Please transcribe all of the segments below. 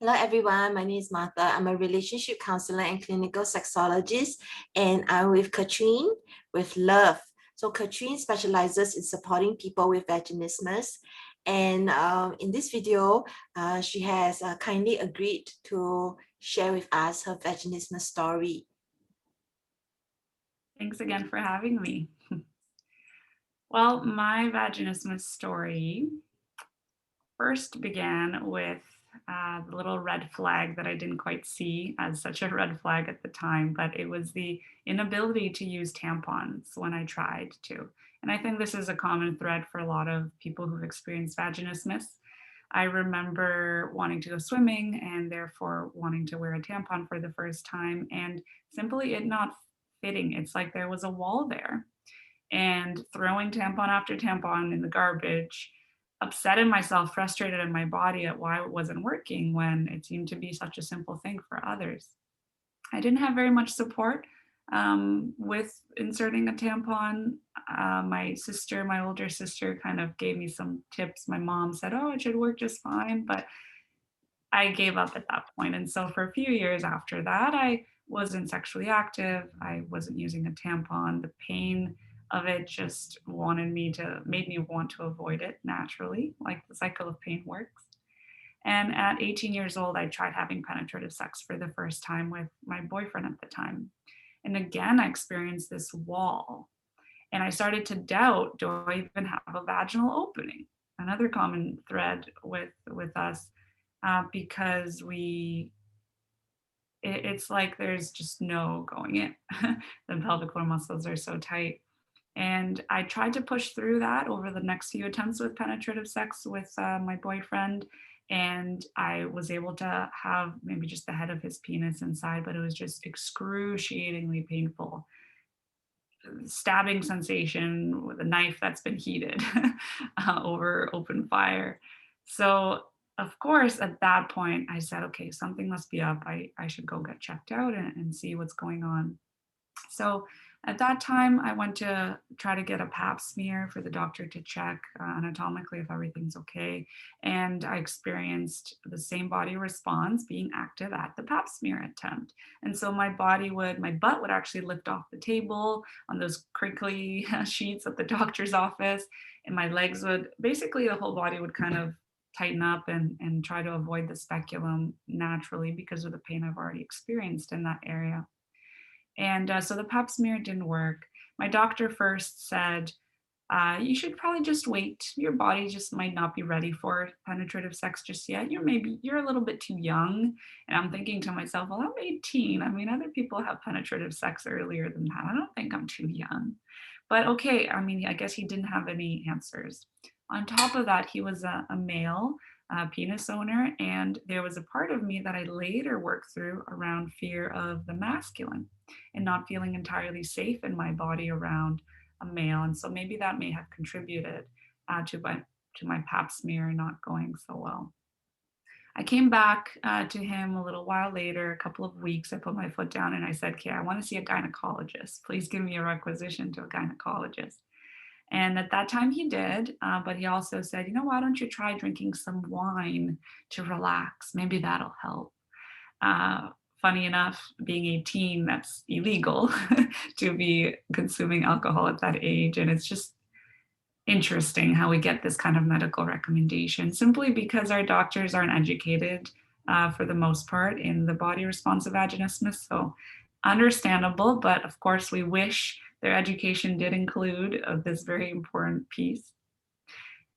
Hello everyone, my name is Martha. I'm a relationship counselor and clinical sexologist, and I'm with Katrin with Love. So Katrin specializes in supporting people with vaginismus, and in this video, she has kindly agreed to share with us her vaginismus story. Thanks again for having me. Well, my vaginismus story first began with the little red flag that I didn't quite see as such a red flag at the time, but it was the inability to use tampons when I tried to. And I think this is a common thread for a lot of people who've experienced vaginismus. I remember wanting to go swimming and therefore wanting to wear a tampon for the first time and simply it not fitting. It's like there was a wall there and throwing tampon after tampon in the garbage, upsetting myself, frustrated in my body at why it wasn't working when it seemed to be such a simple thing for others. I didn't have very much support with inserting a tampon. My older sister, kind of gave me some tips. My mom said, "Oh, it should work just fine," but I gave up at that point. And so for a few years after that, I wasn't sexually active. I wasn't using a tampon. The pain of it just made me want to avoid it naturally, like the cycle of pain works. And at 18 years old, I tried having penetrative sex for the first time with my boyfriend at the time. And again, I experienced this wall. And I started to doubt, do I even have a vaginal opening? Another common thread with us because it's like there's just no going in. The pelvic floor muscles are so tight. And I tried to push through that over the next few attempts with penetrative sex with my boyfriend. And I was able to have maybe just the head of his penis inside, but it was just excruciatingly painful. Stabbing sensation with a knife that's been heated over open fire. So, of course, at that point, I said, okay, something must be up. I should go get checked out and see what's going on. So at that time, I went to try to get a pap smear for the doctor to check anatomically if everything's okay. And I experienced the same body response being active at the pap smear attempt. And so my butt would actually lift off the table on those crinkly sheets at the doctor's office. And my legs would basically, the whole body would kind of tighten up and try to avoid the speculum naturally because of the pain I've already experienced in that area. And so the pap smear didn't work. My doctor first said, you should probably just wait. Your body just might not be ready for penetrative sex just yet. You're a little bit too young. And I'm thinking to myself, well, I'm 18. I mean, other people have penetrative sex earlier than that. I don't think I'm too young. But okay, I mean, I guess he didn't have any answers. On top of that, he was a male penis owner, and there was a part of me that I later worked through around fear of the masculine and not feeling entirely safe in my body around a male. And so maybe that may have contributed to my pap smear not going so well. I came back to him a little while later, a couple of weeks. I put my foot down and I said, okay, I want to see a gynecologist. Please give me a requisition to a gynecologist. And at that time he did, but he also said, why don't you try drinking some wine to relax? Maybe that'll help. Uh, Funny enough, being 18, that's illegal to be consuming alcohol at that age. And it's just interesting how we get this kind of medical recommendation simply because our doctors aren't educated for the most part in the body response of vaginismus. So understandable, but of course we wish their education did include this very important piece.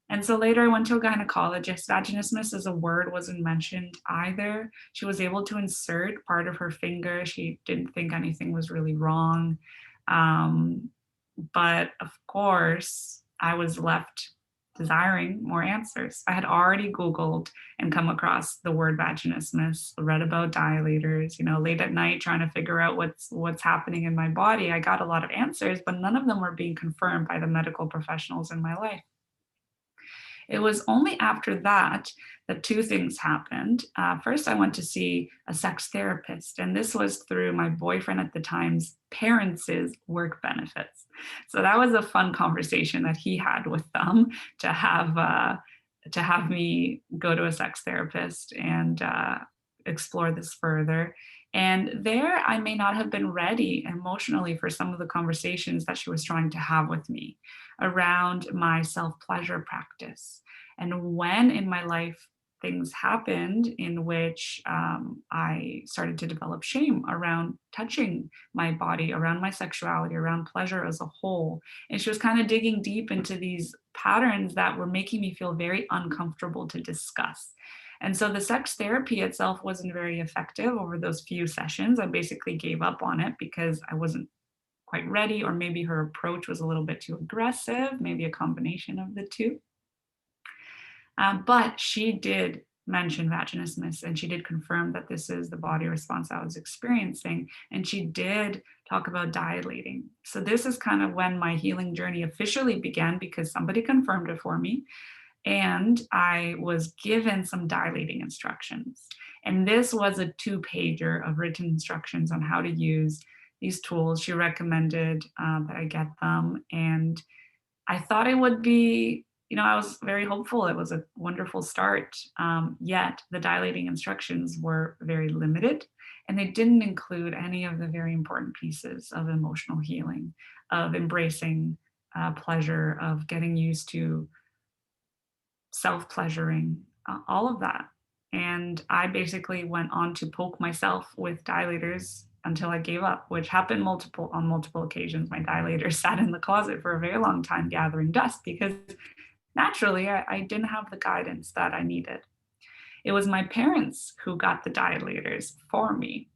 And so later I went to a gynecologist. Vaginismus as a word wasn't mentioned either. She was able to insert part of her finger. She didn't think anything was really wrong. Um, but of course, I was left desiring more answers. I had already Googled and come across the word vaginismus, read about dilators, late at night trying to figure out what's happening in my body. I got a lot of answers, but none of them were being confirmed by the medical professionals in my life. It was only after that that two things happened. First, I went to see a sex therapist, and this was through my boyfriend at the time's parents' work benefits. So that was a fun conversation that he had with them to have to have me go to a sex therapist and explore this further. And there, I may not have been ready emotionally for some of the conversations that she was trying to have with me around my self pleasure practice. And when in my life things happened in which I started to develop shame around touching my body, around my sexuality, around pleasure as a whole. And she was kind of digging deep into these patterns that were making me feel very uncomfortable to discuss. And so the sex therapy itself wasn't very effective over those few sessions. I basically gave up on it because I wasn't quite ready, or maybe her approach was a little bit too aggressive, maybe a combination of the two. But she did mention vaginismus, and she did confirm that this is the body response I was experiencing. And she did talk about dilating. So this is kind of when my healing journey officially began, because somebody confirmed it for me. And I was given some dilating instructions. And this was a 2-pager of written instructions on how to use these tools. She recommended that I get them. And I thought it would be, I was very hopeful. It was a wonderful start. Yet the dilating instructions were very limited, and they didn't include any of the very important pieces of emotional healing, of embracing pleasure, of getting used to self-pleasuring, all of that. And I basically went on to poke myself with dilators until I gave up, which happened on multiple occasions. My dilator sat in the closet for a very long time gathering dust because naturally I didn't have the guidance that I needed. It was my parents who got the dilators for me,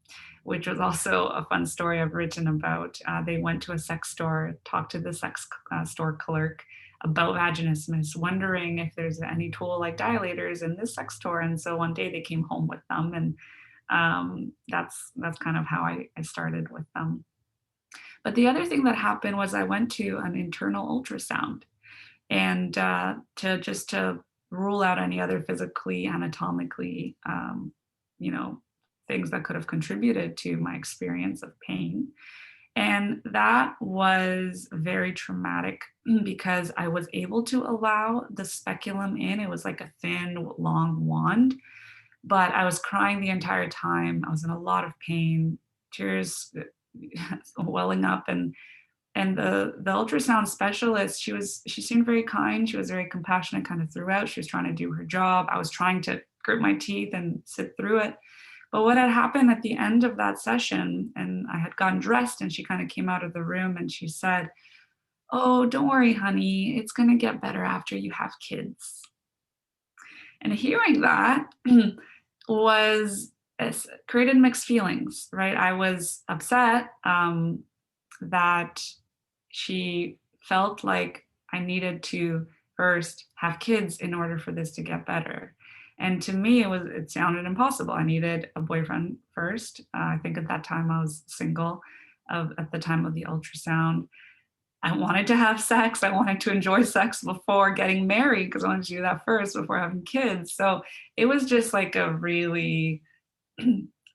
which was also a fun story I've written about. They went to a sex store, talked to the sex store clerk about vaginismus, wondering if there's any tool like dilators in this sex store. And so one day they came home with them, and that's kind of how I started with them. But the other thing that happened was I went to an internal ultrasound, and to rule out any other physically, anatomically, things that could have contributed to my experience of pain. And that was very traumatic because I was able to allow the speculum in. It was like a thin, long wand, but I was crying the entire time. I was in a lot of pain, tears welling up, and the ultrasound specialist, she seemed very kind. She was very compassionate kind of throughout. She was trying to do her job. I was trying to grit my teeth and sit through it. But what had happened at the end of that session, and I had gotten dressed, and she kind of came out of the room and she said, "Oh, don't worry, honey. It's going to get better after you have kids." And hearing that was created mixed feelings, right? I was upset that she felt like I needed to first have kids in order for this to get better. And to me, it sounded impossible. I needed a boyfriend first. I think at that time I was single at the time of the ultrasound. I wanted to have sex. I wanted to enjoy sex before getting married because I wanted to do that first before having kids. So it was just like a really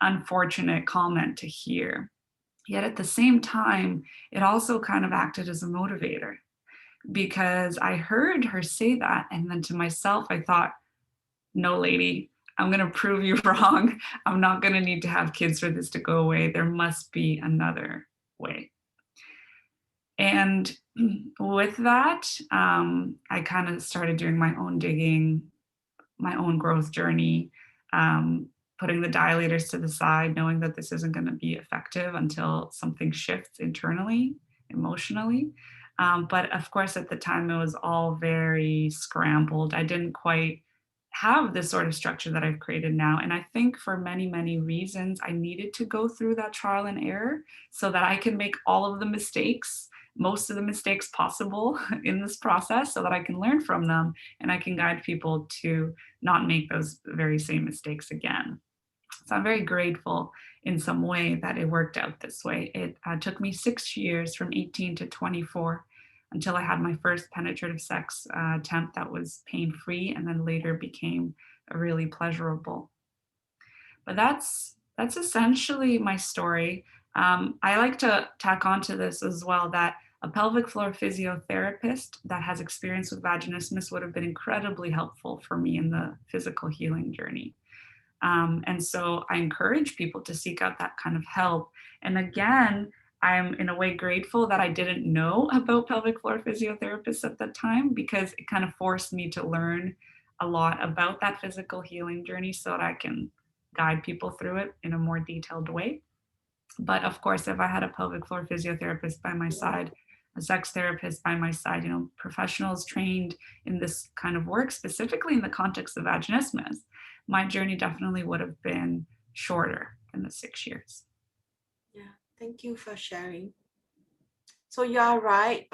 unfortunate comment to hear. Yet at the same time, it also kind of acted as a motivator because I heard her say that. And then to myself, I thought, no, lady, I'm going to prove you wrong. I'm not going to need to have kids for this to go away. There must be another way. And with that, I kind of started doing my own digging, my own growth journey, putting the dilators to the side, knowing that this isn't going to be effective until something shifts internally, emotionally. But of course, at the time, it was all very scrambled. I didn't quite have the sort of structure that I've created now. And I think for many, many reasons, I needed to go through that trial and error so that I can make all of the mistakes, most of the mistakes possible in this process, so that I can learn from them and I can guide people to not make those very same mistakes again. So I'm very grateful in some way that it worked out this way. It took me 6 years, from 18 to 24, until I had my first penetrative sex attempt that was pain-free, and then later became really pleasurable. But that's essentially my story. I like to tack onto this as well that a pelvic floor physiotherapist that has experience with vaginismus would have been incredibly helpful for me in the physical healing journey. And so I encourage people to seek out that kind of help. And again, I'm in a way grateful that I didn't know about pelvic floor physiotherapists at the time, because it kind of forced me to learn a lot about that physical healing journey so that I can guide people through it in a more detailed way. But of course, if I had a pelvic floor physiotherapist by my side, a sex therapist by my side, professionals trained in this kind of work, specifically in the context of vaginismus, my journey definitely would have been shorter than the 6 years. Yeah, thank you for sharing. So you are right.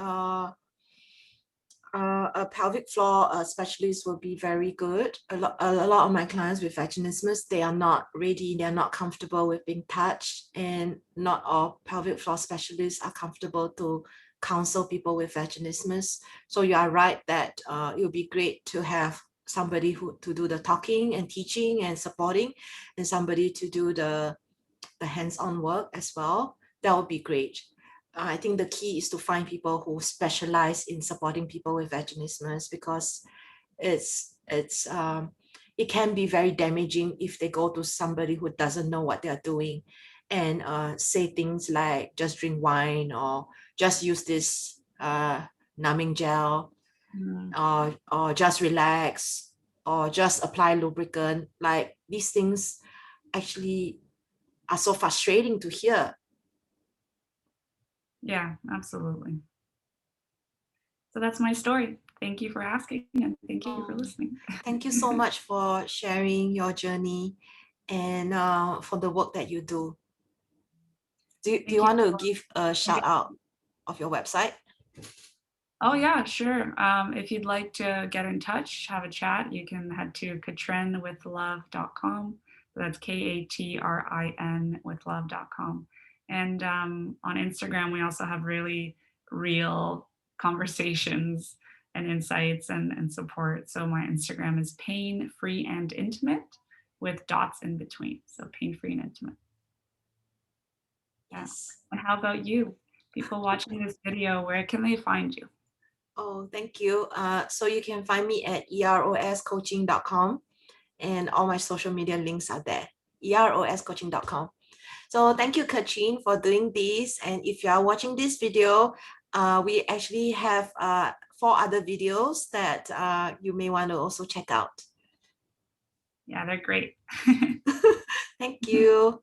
A pelvic floor specialist will be very good. A lot of my clients with vaginismus, they are not ready, they are not comfortable with being touched, and not all pelvic floor specialists are comfortable to counsel people with vaginismus. So you are right that it would be great to have somebody who to do the talking and teaching and supporting, and somebody to do the hands-on work as well. That would be great. I think the key is to find people who specialize in supporting people with vaginismus, because it can be very damaging if they go to somebody who doesn't know what they're doing and say things like just drink wine or just use this numbing gel, or just relax, or just apply lubricant. Like, these things actually are so frustrating to hear. Yeah, absolutely. So that's my story. Thank you for asking, and thank you for listening. Thank you so much for sharing your journey and for the work that you do. Do you want to give a shout out of your website? Oh yeah, sure. If you'd like to get in touch, have a chat, you can head to katrinwithlove.com. That's Katrin withlove.com. And on Instagram, we also have really real conversations and insights and support. So my Instagram is pain free and intimate with dots in between. So pain free and intimate. Yes. And how about you? People watching this video, where can they find you? Oh, thank you. So you can find me at eroscoaching.com, and all my social media links are there. eroscoaching.com. So thank you, Katrin, for doing this. And if you are watching this video, we actually have 4 other videos that you may want to also check out. Yeah, they're great. Thank you.